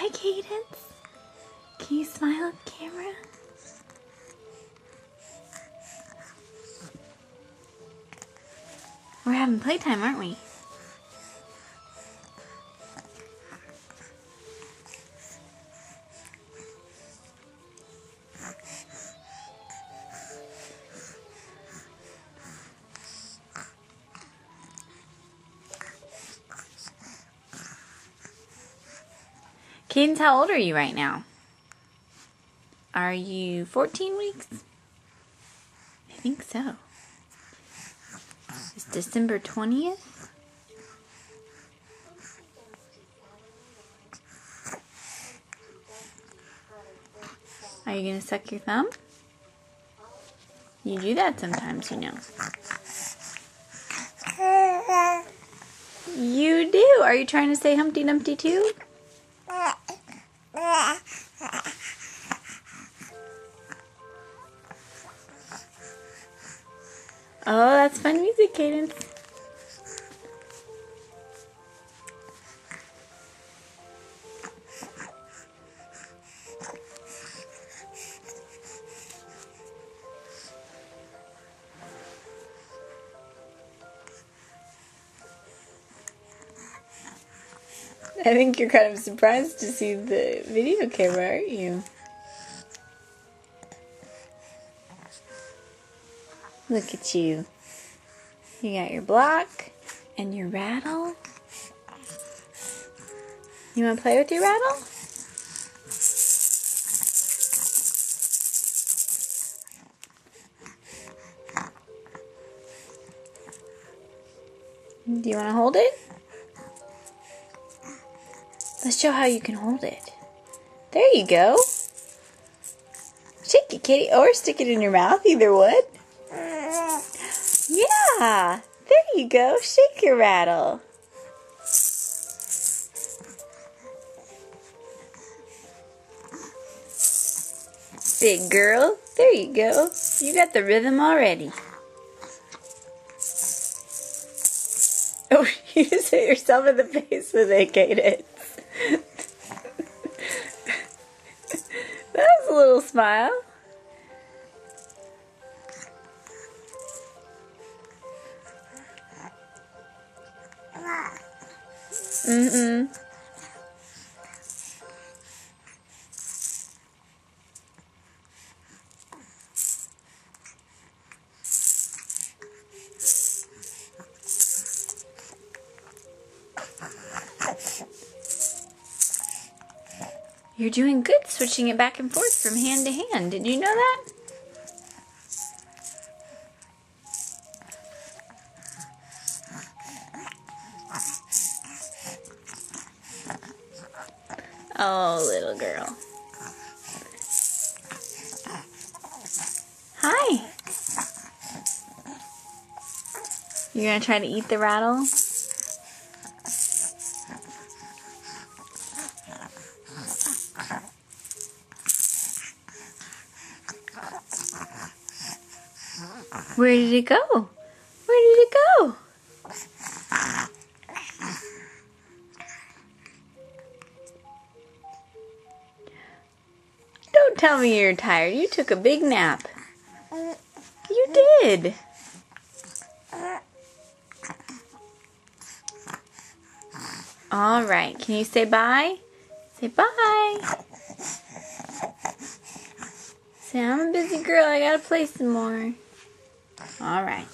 Hi, Cadence. Can you smile at the camera? We're having playtime, aren't we? Cadence, how old are you right now? Are you 14 weeks? I think so. It's December 20th. Are you going to suck your thumb? You do that sometimes, you know. You do. Are you trying to say Humpty Dumpty too? Oh, that's fun music, Cadence. I think you're kind of surprised to see the video camera, aren't you? Look at you. You got your block and your rattle. You want to play with your rattle? Do you want to hold it? Let's show how you can hold it. There you go. Shake it, kitty, or stick it in your mouth, either would. Yeah, there you go. Shake your rattle. Big girl, there you go. You got the rhythm already. Oh, you just hit yourself in the face with it, Cadence. That was a little smile. Mm-mm. You're doing good switching it back and forth from hand to hand. Did you know that? Oh, little girl. Hi. You're gonna try to eat the rattle? Where did it go? Where did it go? Don't tell me you're tired. You took a big nap. You did. All right. Can you say bye? Say bye. Say, I'm a busy girl. I gotta play some more. All right.